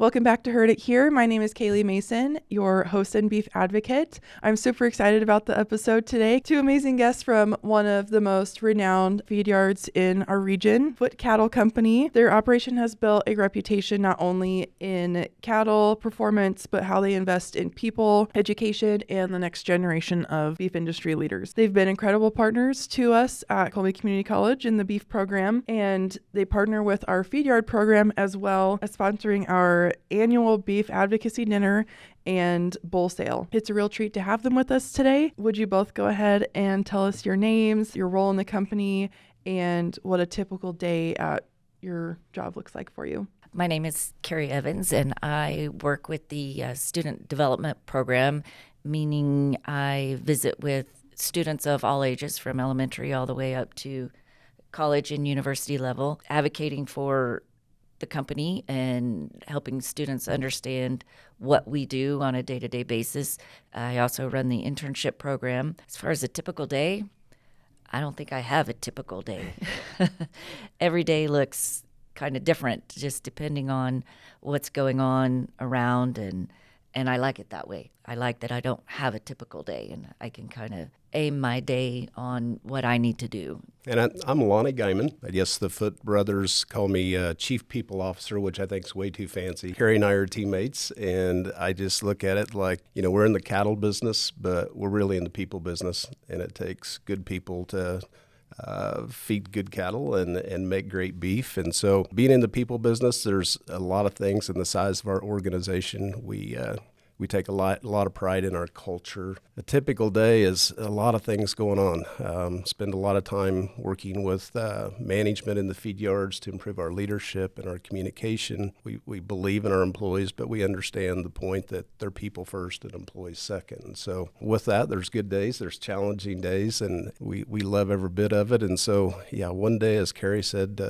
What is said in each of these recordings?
Welcome back to Heard It Here. My name is Kaylee Mason, your host and beef advocate. I'm super excited about the episode today. Two amazing guests from one of the most renowned feed yards in our region, Foote Cattle Company. Their operation has built a reputation not only in cattle performance, but how they invest in people, education, and the next generation of beef industry leaders. They've been incredible partners to us at Colby Community College in the beef program, and they partner with our feed yard program as well as sponsoring our annual beef advocacy dinner and bull sale. It's a real treat to have them with us today. Would you both go ahead and tell us your names, your role in the company, and what a typical day at your job looks like for you? My name is Carrie Evans, and I work with the student development program, meaning I visit with students of all ages from elementary all the way up to college and university level, advocating for the company and helping students understand what we do on a day-to-day basis. I also run the internship program. As far as a typical day, I don't think I have a typical day. Every day looks kind of different, just depending on what's going on around, and I like it that way. I like that I don't have a typical day, and I can kind of aim my day on what I need to do. And I'm Lonnie Guyman. I guess the Foote brothers call me Chief People Officer, which I think is way too fancy. Carrie and I are teammates, and I just look at it like, we're in the cattle business, but we're really in the people business, and it takes good people to feed good cattle and make great beef. And so being in the people business, there's a lot of things in the size of our organization. We take a lot of pride in our culture. A typical day is a lot of things going on. Spend a lot of time working with management in the feed yards to improve our leadership and our communication. We believe in our employees, but we understand the point that they're people first and employees second. And so with that, there's good days, there's challenging days, and we love every bit of it. And so, one day, as Carrie said,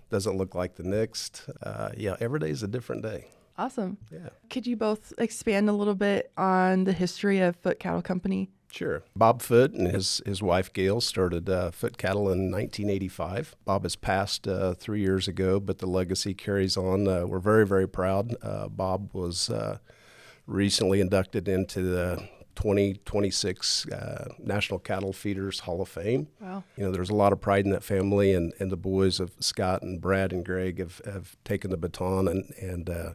doesn't look like the next. Every day is a different day. Awesome. Yeah. Could you both expand a little bit on the history of Foote Cattle Company? Sure. Bob Foote and his wife Gail started Foote Cattle in 1985. Bob has passed 3 years ago, but the legacy carries on. We're very, very proud. Bob was recently inducted into the 2026 National Cattle Feeders Hall of Fame. Wow. There's a lot of pride in that family, and the boys of Scott and Brad and Greg have taken the baton and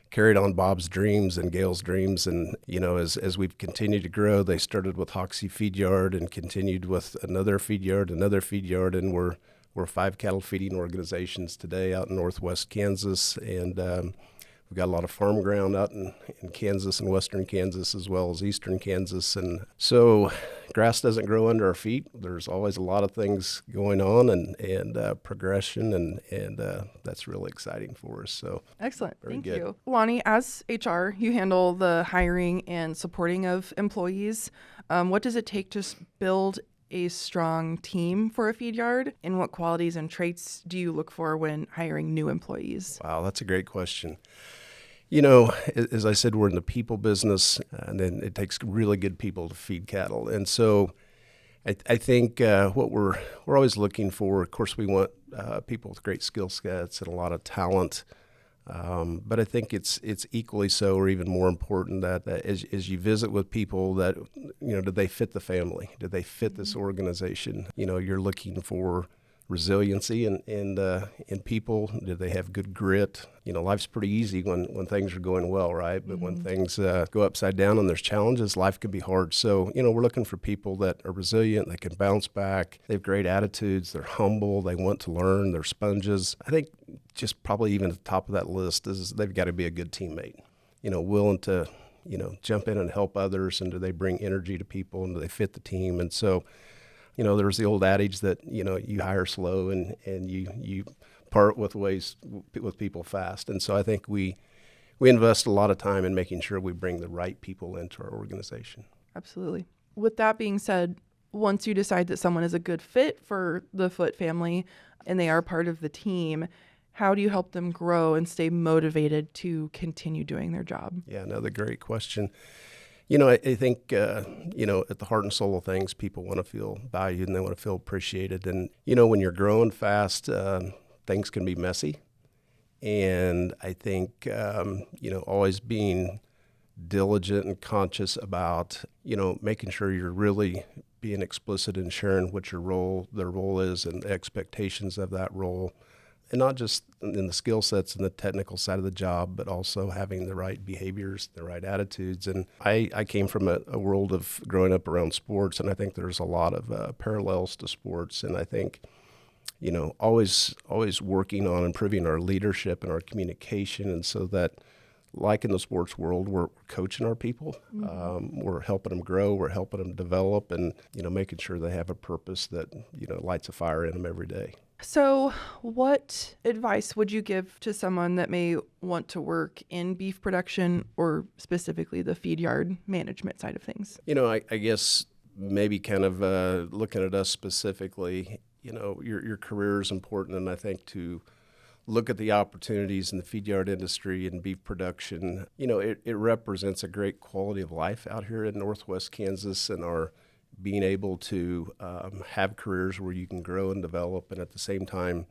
carried on Bob's dreams and Gail's dreams. And, as we've continued to grow, they started with Hoxie Feed Yard and continued with another feed yard, and we're 5 cattle feeding organizations today out in northwest Kansas. And we've got a lot of farm ground out in Kansas and western Kansas as well as eastern Kansas. And so grass doesn't grow under our feet. There's always a lot of things going on and progression, and that's really exciting for us. So excellent. Very Thank good. you. Lonnie, as HR, you handle the hiring and supporting of employees. What does it take to build a strong team for a feed yard, and what qualities and traits do you look for when hiring new employees? Wow, that's a great question. As I said, we're in the people business, and then it takes really good people to feed cattle. And so I think what we're always looking for, of course, we want people with great skill sets and a lot of talent. But I think it's equally so, or even more important, that as you visit with people, that do they fit the family? Do they fit this organization? You're looking for resiliency in people. Do they have good grit? Life's pretty easy when things are going well, right? But when things go upside down and there's challenges, life can be hard. So, we're looking for people that are resilient, they can bounce back, they have great attitudes, they're humble, they want to learn, they're sponges. I think just probably even at the top of that list is they've got to be a good teammate, willing to, jump in and help others, and do they bring energy to people, and do they fit the team? And so, there's the old adage that, you hire slow and you part with people fast. And so I think we invest a lot of time in making sure we bring the right people into our organization. Absolutely. With that being said, once you decide that someone is a good fit for the Foote family and they are part of the team, how do you help them grow and stay motivated to continue doing their job? Yeah, another great question. I think, at the heart and soul of things, people want to feel valued and they want to feel appreciated. And, when you're growing fast, things can be messy. And I think, always being diligent and conscious about, making sure you're really being explicit and sharing what their role is and the expectations of that role. And not just in the skill sets and the technical side of the job, but also having the right behaviors, the right attitudes. And I came from a world of growing up around sports, and I think there's a lot of parallels to sports. And I think, always working on improving our leadership and our communication, and so that, like in the sports world, we're coaching our people, we're helping them grow, we're helping them develop, and making sure they have a purpose that lights a fire in them every day. So, what advice would you give to someone that may want to work in beef production, or specifically the feed yard management side of things? I guess maybe kind of looking at us specifically, your career is important, and I think to look at the opportunities in the feed yard industry and beef production, it represents a great quality of life out here in Northwest Kansas, and our being able to have careers where you can grow and develop, and at the same time,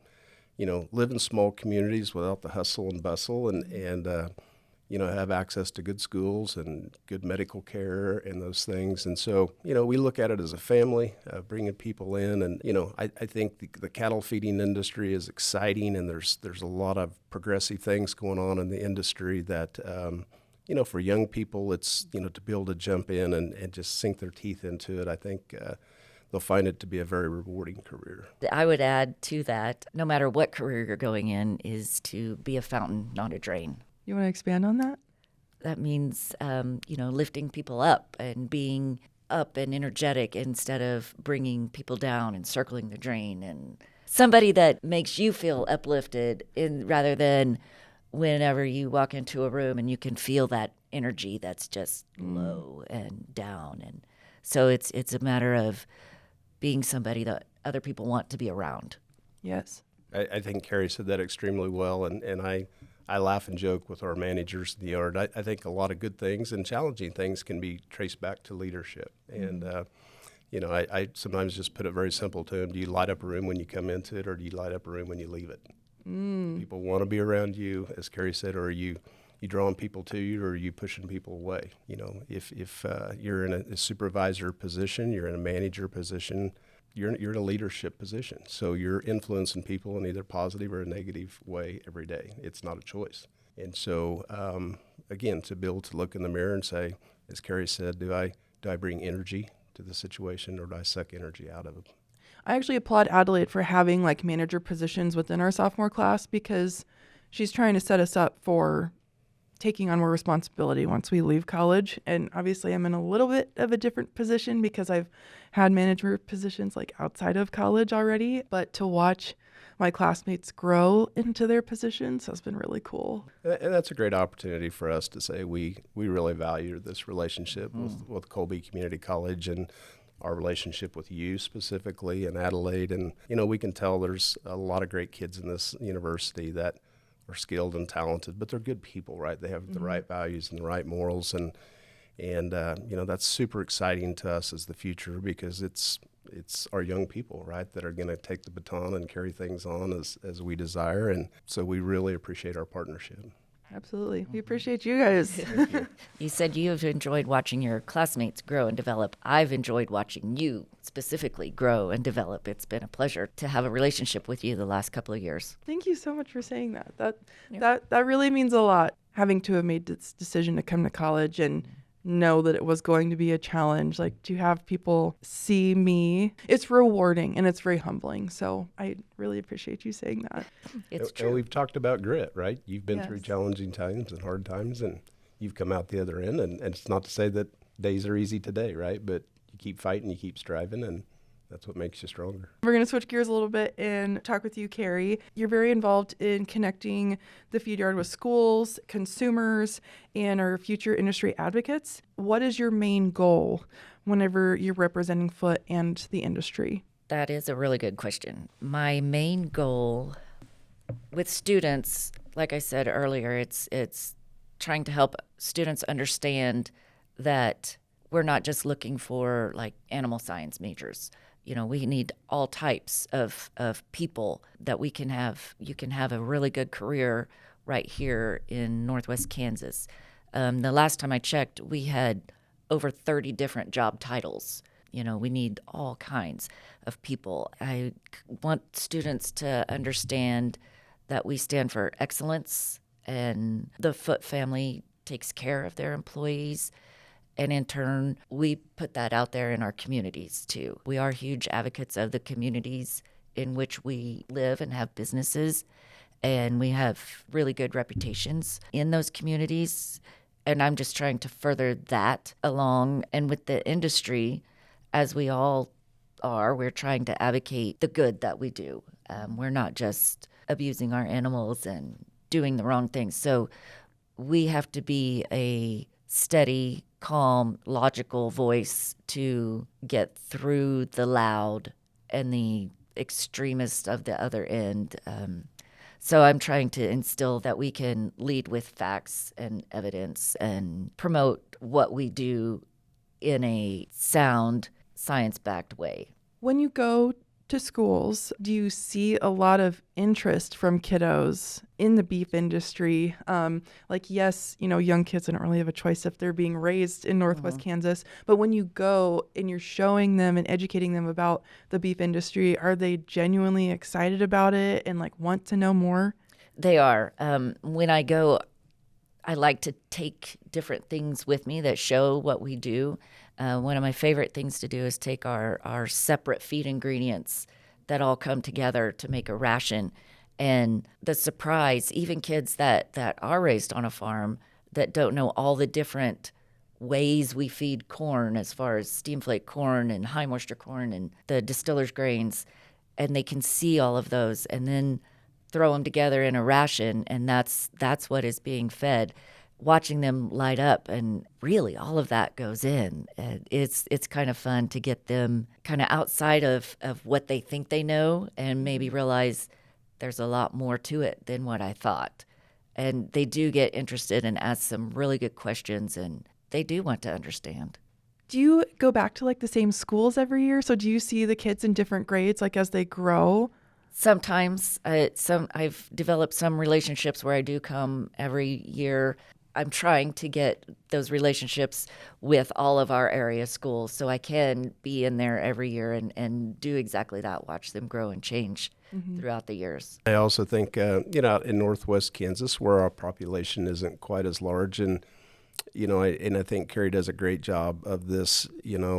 live in small communities without the hustle and bustle, and have access to good schools and good medical care and those things. And so, we look at it as a family, bringing people in. And, I think the cattle feeding industry is exciting, and there's a lot of progressive things going on in the industry that, for young people, it's, to be able to jump in and just sink their teeth into it. I think they'll find it to be a very rewarding career. I would add to that, no matter what career you're going in, is to be a fountain, not a drain. You want to expand on that? That means, lifting people up and being up and energetic instead of bringing people down and circling the drain, and somebody that makes you feel uplifted rather than whenever you walk into a room and you can feel that energy that's just low and down. And so it's a matter of being somebody that other people want to be around. Yes. I think Carrie said that extremely well, and I laugh and joke with our managers in the yard. I think a lot of good things and challenging things can be traced back to leadership. And, I sometimes just put it very simple to them. Do you light up a room when you come into it, or do you light up a room when you leave it? People want to be around you, as Carrie said, or are you drawing people to you, or are you pushing people away? If you're in a supervisor position, you're in a manager position, you're in a leadership position. So you're influencing people in either positive or a negative way every day. It's not a choice. And so, again, to be able to look in the mirror and say, as Carrie said, do I bring energy to the situation, or do I suck energy out of it? I actually applaud Adelaide for having manager positions within our sophomore class, because she's trying to set us up for taking on more responsibility once we leave college. And obviously I'm in a little bit of a different position because I've had manager positions outside of college already, but to watch my classmates grow into their positions has been really cool. And that's a great opportunity for us to say we really value this relationship with Colby Community College, and our relationship with you specifically in Adelaide. And, we can tell there's a lot of great kids in this university that are skilled and talented, but they're good people, right? They have the right values and the right morals. And that's super exciting to us as the future, because it's our young people, right, that are going to take the baton and carry things on as we desire. And so we really appreciate our partnership. Absolutely. We appreciate you guys. Thank you. You said you've enjoyed watching your classmates grow and develop. I've enjoyed watching you specifically grow and develop. It's been a pleasure to have a relationship with you the last couple of years. Thank you so much for saying that. That really means a lot, having to have made this decision to come to college and know that it was going to be a challenge. To have people see me, it's rewarding and it's very humbling. So I really appreciate you saying that. It's And true. we've talked about grit, right? You've been through Yes. challenging times and hard times, and you've come out the other end. And it's not to say that days are easy today, right? But you keep fighting, you keep striving, and that's what makes you stronger. We're going to switch gears a little bit and talk with you, Carrie. You're very involved in connecting the feed yard with schools, consumers, and our future industry advocates. What is your main goal whenever you're representing Foote and the industry? That is a really good question. My main goal with students, like I said earlier, it's trying to help students understand that we're not just looking for animal science majors. We need all types of people that we can have. You can have a really good career right here in Northwest Kansas. The last time I checked, we had over 30 different job titles. You know, we need all kinds of people. I want students to understand that we stand for excellence, and the Foote family takes care of their employees. And in turn, we put that out there in our communities too. We are huge advocates of the communities in which we live and have businesses, and we have really good reputations in those communities. And I'm just trying to further that along. And with the industry, as we all are, we're trying to advocate the good that we do. We're not just abusing our animals and doing the wrong things. So we have to be a steady, calm, logical voice to get through the loud and the extremist of the other end. So I'm trying to instill that we can lead with facts and evidence and promote what we do in a sound, science-backed way. When you go to schools, do you see a lot of interest from kiddos in the beef industry? Like, yes, you know, young kids don't really have a choice if they're being raised in Northwest Kansas, but when you go and you're showing them and educating them about the beef industry, are they genuinely excited about it and like want to know more? They are. When I go, I like to take different things with me that show what we do. One of my favorite things to do is take our separate feed ingredients that all come together to make a ration. And the surprise, even kids that are raised on a farm that don't know all the different ways we feed corn, as far as steam flake corn and high moisture corn and the distiller's grains, and they can see all of those and then throw them together in a ration, and that's what is being fed. Watching them light up, and really all of that goes in. And it's kind of fun to get them kind of outside of what they think they know and maybe realize there's a lot more to it than what I thought. And they do get interested and ask some really good questions, and they do want to understand. Do you go back to like the same schools every year? So do you see the kids in different grades like as they grow? Sometimes I've developed some relationships where I do come every year. I'm trying to get those relationships with all of our area schools so I can be in there every year and do exactly that, watch them grow and change throughout the years. I also think, out in Northwest Kansas, where our population isn't quite as large, and I think Carrie does a great job of this.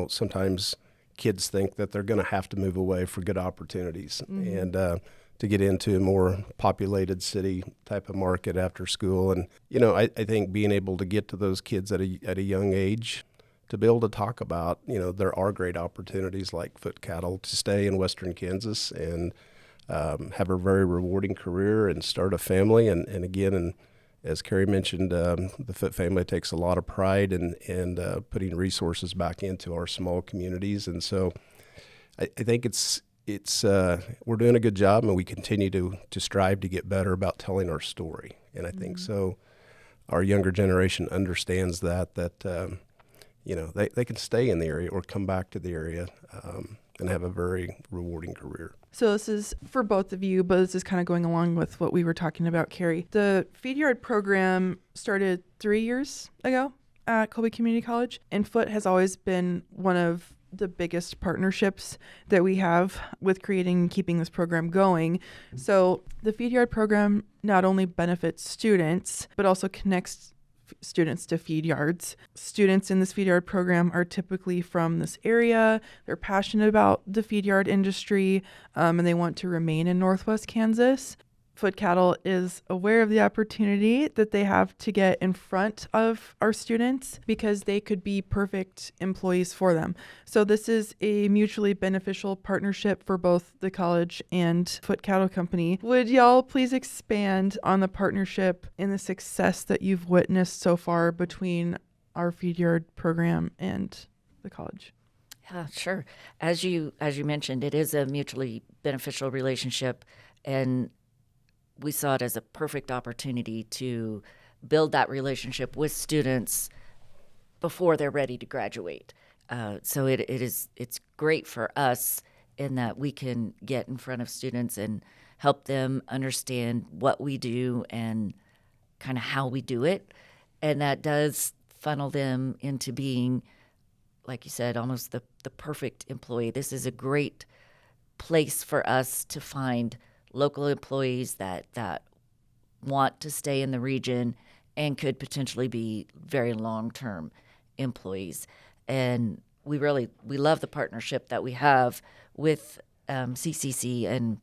Sometimes kids think that they're going to have to move away for good opportunities, and to get into a more populated city type of market after school. And, I think being able to get to those kids at a young age, to be able to talk about, there are great opportunities like Foote Cattle to stay in Western Kansas and have a very rewarding career and start a family. And as Carrie mentioned, the Foote family takes a lot of pride in putting resources back into our small communities. And so I think it's we're doing a good job, and we continue to strive to get better about telling our story. And I think so our younger generation understands that they can stay in the area or come back to the area and have a very rewarding career. So this is for both of you, but this is kind of going along with what we were talking about, Carrie. The Feed Yard program started 3 years ago at Colby Community College, and Foote has always been one of the biggest partnerships that we have with creating and keeping this program going. So the Feed Yard program not only benefits students, but also connects students to feed yards. Students in this feed yard program are typically from this area. They're passionate about the feed yard industry, and they want to remain in Northwest Kansas. Foote Cattle is aware of the opportunity that they have to get in front of our students because they could be perfect employees for them. So this is a mutually beneficial partnership for both the college and Foote Cattle Company. Would y'all please expand on the partnership and the success that you've witnessed so far between our feed yard program and the college? Yeah, sure. As you mentioned, it is a mutually beneficial relationship, and we saw it as a perfect opportunity to build that relationship with students before they're ready to graduate. So it's great for us in that we can get in front of students and help them understand what we do and kind of how we do it. And that does funnel them into being, like you said, almost the perfect employee. This is a great place for us to find local employees that want to stay in the region and could potentially be very long-term employees. And we love the partnership that we have with CCC and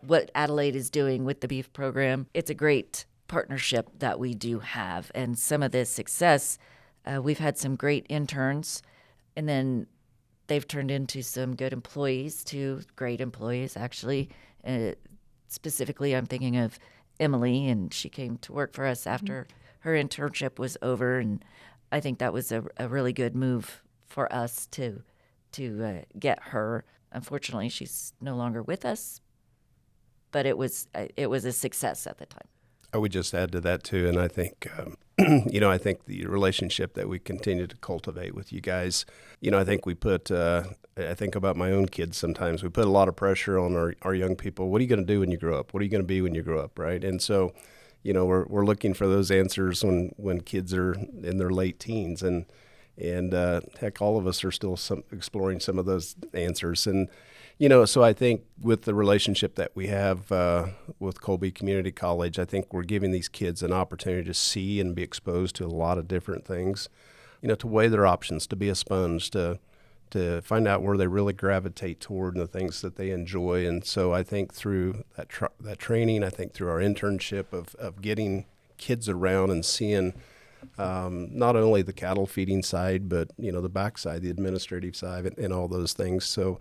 what Adelaide is doing with the beef program. It's a great partnership that we do have. And some of this success, we've had some great interns, and then they've turned into some good employees too, great employees actually. Specifically, I'm thinking of Emily, and she came to work for us after her internship was over, and I think that was a really good move for us to get her. Unfortunately, she's no longer with us, but it was a success at the time. I would just add to that too, and I think I think the relationship that we continue to cultivate with you guys, I think we put I think about my own kids sometimes. We put a lot of pressure on our young people. What are you going to do when you grow up? What are you going to be when you grow up, right? And so, we're looking for those answers when kids are in their late teens, and heck, all of us are still exploring some of those answers. And so I think with the relationship that we have with Colby Community College, I think we're giving these kids an opportunity to see and be exposed to a lot of different things, to weigh their options, to be a sponge, to find out where they really gravitate toward and the things that they enjoy. And so I think through that training, I think through our internship of getting kids around and seeing not only the cattle feeding side, but, the backside, the administrative side, and all those things. So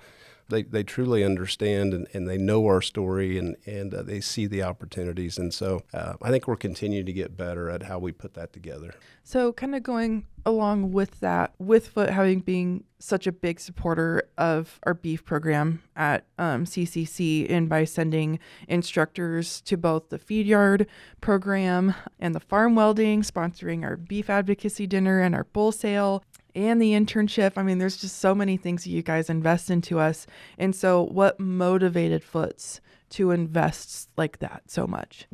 they truly understand and they know our story and they see the opportunities. And so I think we're continuing to get better at how we put that together. So kind of going along with that, with Foote being such a big supporter of our beef program at CCC, and by sending instructors to both the feed yard program and the farm welding, sponsoring our beef advocacy dinner and our bull sale, and the internship. I mean, there's just so many things that you guys invest into us. And so what motivated Foote's to invest like that so much?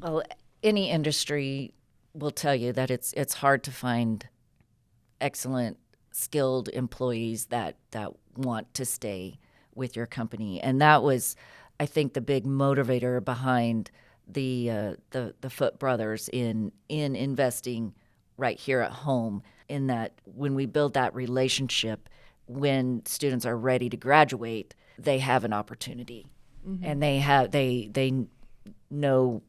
Well, any industry will tell you that it's hard to find excellent, skilled employees that want to stay with your company. And that was, I think, the big motivator behind the Foote brothers in investing right here at home, in that when we build that relationship, when students are ready to graduate, they have an opportunity. Mm-hmm. And they know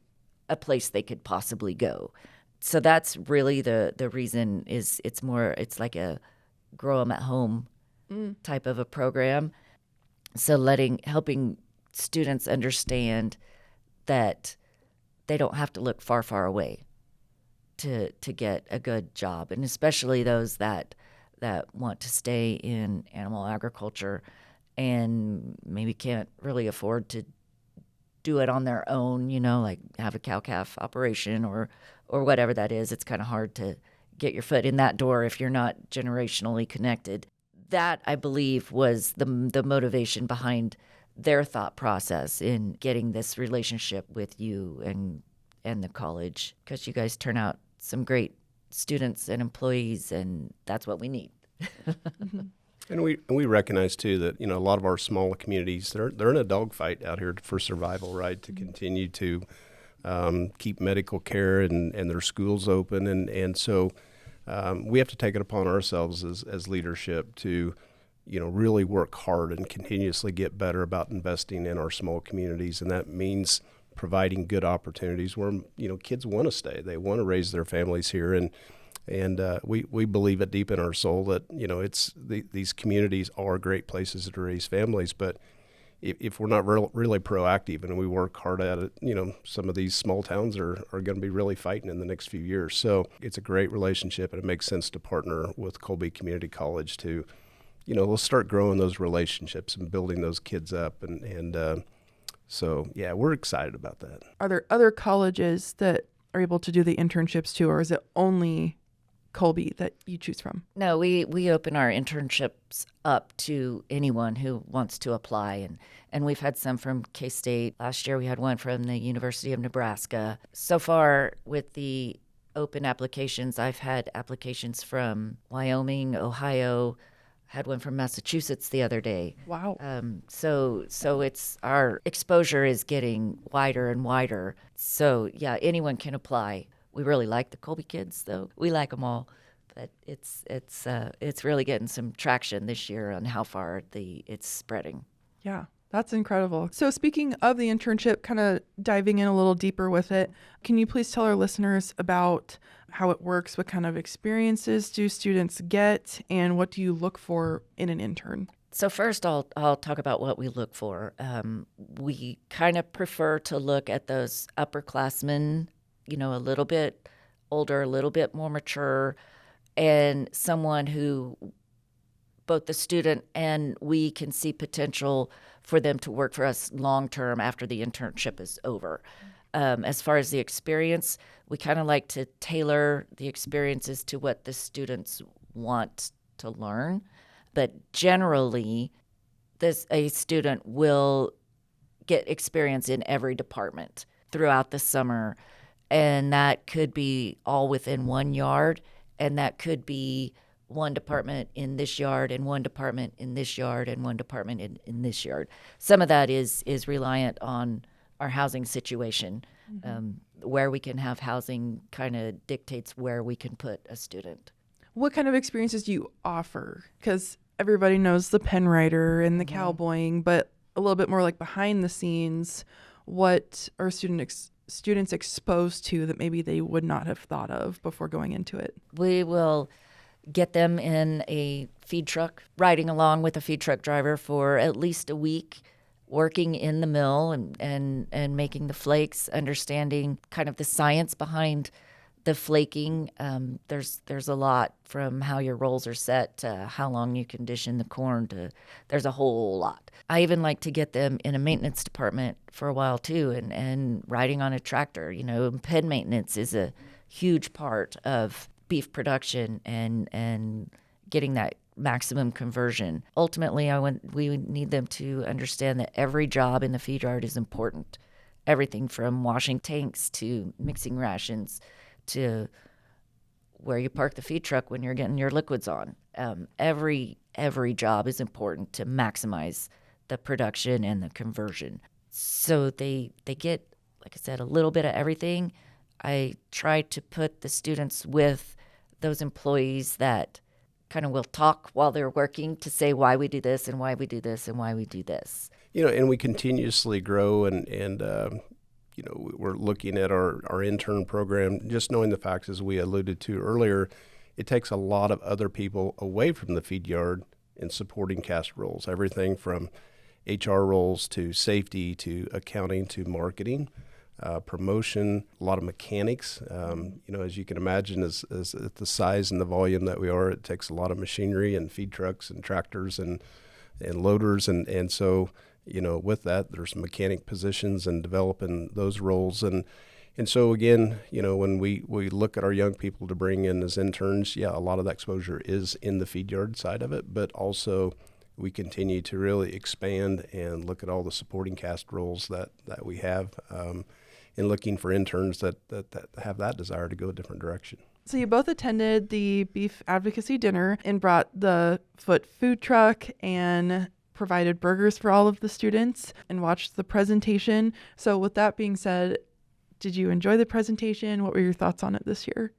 a place they could possibly go. So that's really the reason. Is it's like a grow them at home type of a program. So helping students understand that they don't have to look far away to get a good job, and especially those that want to stay in animal agriculture and maybe can't really afford to do it on their own, like have a cow-calf operation or whatever that is. It's kind of hard to get your foot in that door if you're not generationally connected. That, I believe, was the motivation behind their thought process in getting this relationship with you and the college, because you guys turn out some great students and employees, and that's what we need. And we recognize too that a lot of our smaller communities, they're in a dogfight out here for survival, right? To continue to keep medical care and their schools open, and so we have to take it upon ourselves as leadership to really work hard and continuously get better about investing in our small communities, and that means providing good opportunities where kids want to stay, they want to raise their families here, and we believe it deep in our soul that these communities are great places to raise families. But if we're not really proactive and we work hard at it, some of these small towns are going to be really fighting in the next few years. So it's a great relationship, and it makes sense to partner with Colby Community College to, let's start growing those relationships and building those kids up, and so yeah, we're excited about that. Are there other colleges that are able to do the internships too, or is it only Colby that you choose from? No, we open our internships up to anyone who wants to apply. And we've had some from K-State. Last year we had one from the University of Nebraska. So far with the open applications, I've had applications from Wyoming, Ohio, had one from Massachusetts the other day. Wow. So it's our exposure is getting wider and wider. So yeah, anyone can apply. We really like the Colby kids, though. We like them all, but it's really getting some traction this year on how far it's spreading. Yeah, that's incredible. So speaking of the internship, kind of diving in a little deeper with it, can you please tell our listeners about how it works? What kind of experiences do students get, and what do you look for in an intern? So first, I'll talk about what we look for. We kind of prefer to look at those upperclassmen, a little bit older, a little bit more mature, and someone who both the student and we can see potential for them to work for us long term after the internship is over. As far as the experience, we kind of like to tailor the experiences to what the students want to learn. But generally, a student will get experience in every department throughout the summer. And that could be all within 1 yard, and that could be one department in this yard and one department in this yard and one department in this yard. Some of that is reliant on our housing situation. Where we can have housing kind of dictates where we can put a student. What kind of experiences do you offer? Because everybody knows the pen writer and the cowboying, but a little bit more like behind the scenes, what are students exposed to that maybe they would not have thought of before going into it? We will get them in a feed truck, riding along with a feed truck driver for at least a week, working in the mill and making the flakes, understanding kind of the science behind the flaking. There's a lot from how your rolls are set to how long you condition the corn there's a whole lot. I even like to get them in a maintenance department for a while too, and riding on a tractor. Pen maintenance is a huge part of beef production and getting that maximum conversion. Ultimately, we need them to understand that every job in the feed yard is important. Everything from washing tanks to mixing rations to where you park the feed truck when you're getting your liquids on. Every job is important to maximize the production and the conversion. So they get, like I said, a little bit of everything. I try to put the students with those employees that kind of will talk while they're working to say why we do this and why we do this and why we do this. And we continuously grow and we're looking at our intern program, just knowing the facts as we alluded to earlier, it takes a lot of other people away from the feed yard in supporting cast roles, everything from HR roles to safety to accounting to marketing. Promotion, a lot of mechanics. As you can imagine, as at the size and the volume that we are, it takes a lot of machinery and feed trucks and tractors and loaders. And so, with that, there's mechanic positions and developing those roles. And so, again, when we look at our young people to bring in as interns, a lot of that exposure is in the feed yard side of it, but also we continue to really expand and look at all the supporting cast roles that we have. And looking for interns that have that desire to go a different direction. So you both attended the beef advocacy dinner and brought the Foote food truck and provided burgers for all of the students and watched the presentation. So with that being said, did you enjoy the presentation? What were your thoughts on it this year?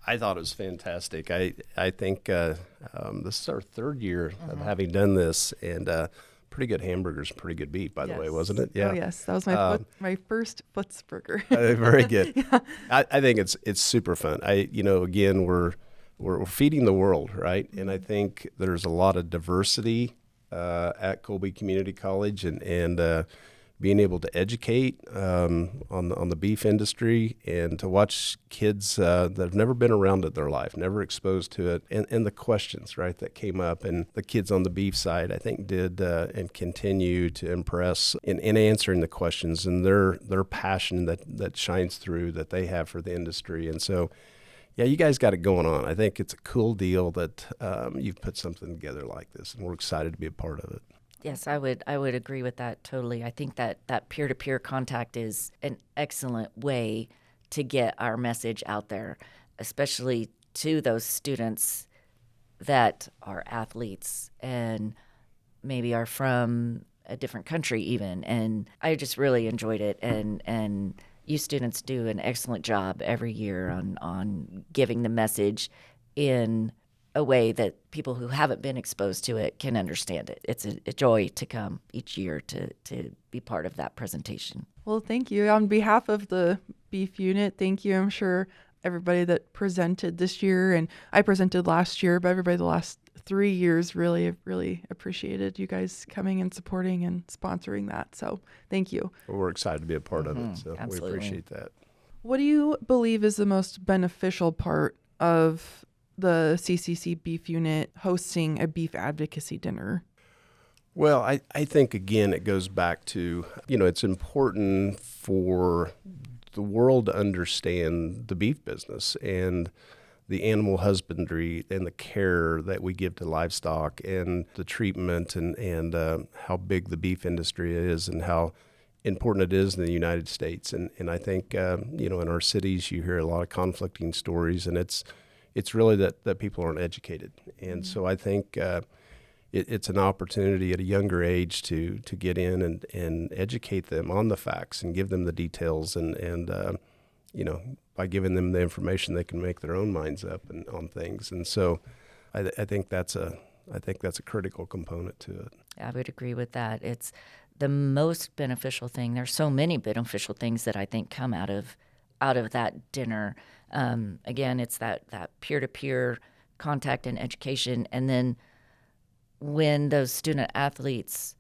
I thought it was fantastic. I think this is our third year of having done this, and pretty good hamburgers, pretty good beef, by the way, wasn't it? Yeah. Oh, yes. That was my first Foote's burger. Very good. Yeah. I think it's super fun. Again, we're feeding the world, right? And I think there's a lot of diversity at Colby Community College, and being able to educate on the beef industry and to watch kids that have never been around it their life, never exposed to it, and the questions, right, that came up. And the kids on the beef side, I think, did and continue to impress in answering the questions and their passion that shines through that they have for the industry. And so, Yeah, you guys got it going on. I think it's a cool deal that you've put something together like this, and we're excited to be a part of it. Yes, I would agree with that totally. I think that peer-to-peer contact is an excellent way to get our message out there, especially to those students that are athletes and maybe are from a different country even. And I just really enjoyed it, and you students do an excellent job every year on giving the message in a way that people who haven't been exposed to it can understand it. It's a joy to come each year to be part of that presentation. Well, thank you. On behalf of the Beef Unit, thank you. I'm sure everybody that presented this year, and I presented last year, but everybody the last 3 years really appreciated you guys coming and supporting and sponsoring that. So thank you. Well, we're excited to be a part of it, so Absolutely. we appreciate that. What do you believe is the most beneficial part of the CCC Beef Unit hosting a beef advocacy dinner? Well, I think, again, it goes back to, it's important for the world to understand the beef business and the animal husbandry and the care that we give to livestock and the treatment and how big the beef industry is and how important it is in the United States. And I think, in our cities, you hear a lot of conflicting stories, and it's really that people aren't educated. And so I think it's an opportunity at a younger age to get in and educate them on the facts and give them the details and by giving them the information, they can make their own minds up on things. And so I think that's a critical component to it. I would agree with that. It's the most beneficial thing. There's so many beneficial things that I think come out of that dinner. Again, it's that peer-to-peer contact and education. And then when those student athletes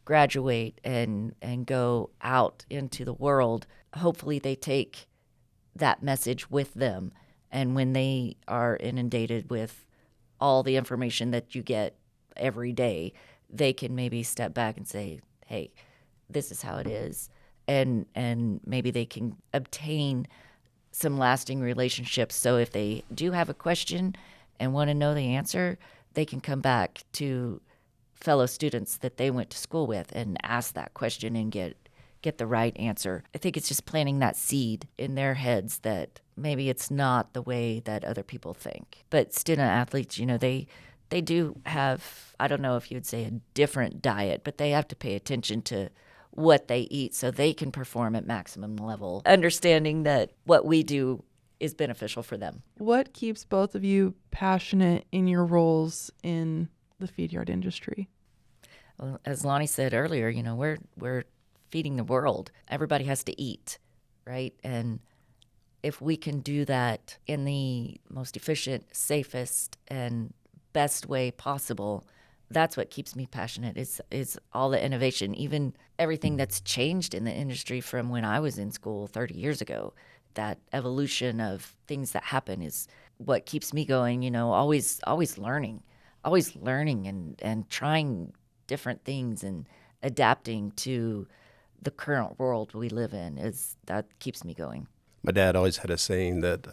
graduate and go out into the world, hopefully they take that message with them. And when they are inundated with all the information that you get every day, they can maybe step back and say, hey, this is how it is. And maybe they can obtain some lasting relationships. So if they do have a question and want to know the answer, they can come back to fellow students that they went to school with and ask that question and get the right answer. I think it's just planting that seed in their heads that maybe it's not the way that other people think. But student athletes, they do have, I don't know if you would say a different diet, but they have to pay attention to what they eat so they can perform at maximum level, understanding that what we do is beneficial for them. What keeps both of you passionate in your roles in the feed yard industry? Well, as Lonnie said earlier, we're feeding the world. Everybody has to eat, right? And if we can do that in the most efficient, safest, and best way possible, that's what keeps me passionate is all the innovation, even everything that's changed in the industry from when I was in school 30 years ago. That evolution of things that happen is what keeps me going, always learning and trying different things and adapting to the current world we live in that keeps me going. My dad always had a saying that,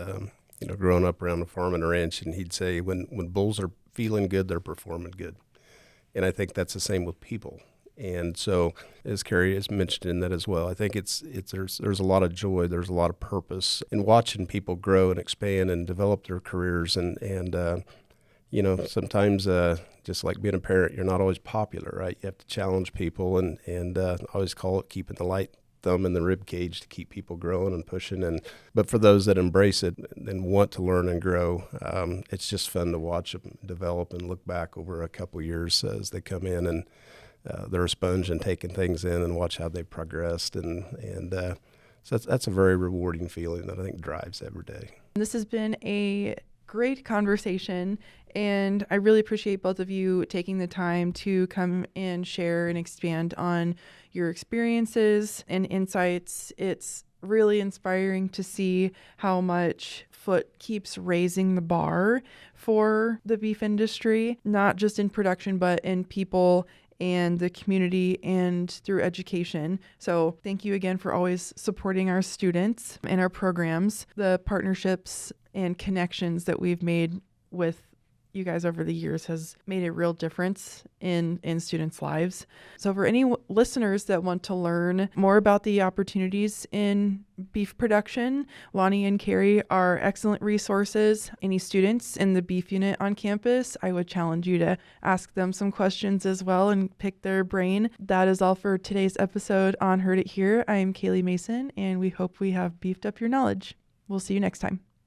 growing up around a farm and a ranch, and he'd say, when bulls are feeling good, they're performing good. And I think that's the same with people. And so, as Carrie has mentioned in that as well, I think there's a lot of joy, there's a lot of purpose in watching people grow and expand and develop their careers. And sometimes just like being a parent, you're not always popular, right? You have to challenge people, and I always call it keeping the light thumb in the rib cage to keep people growing and pushing. But for those that embrace it and want to learn and grow, it's just fun to watch them develop and look back over a couple of years as they come in and they're a sponge and taking things in and watch how they progressed. And so that's a very rewarding feeling that I think drives every day. This has been a great conversation, and I really appreciate both of you taking the time to come and share and expand on your experiences and insights. It's really inspiring to see how much Foote keeps raising the bar for the beef industry, not just in production, but in people and the community and through education. So thank you again for always supporting our students and our programs. The partnerships and connections that we've made with you guys over the years has made a real difference in students' lives. So for any listeners that want to learn more about the opportunities in beef production, Lonnie and Carrie are excellent resources. Any students in the beef unit on campus, I would challenge you to ask them some questions as well and pick their brain. That is all for today's episode on Heard It Here. I am Kaylee Mason, and we hope we have beefed up your knowledge. We'll see you next time.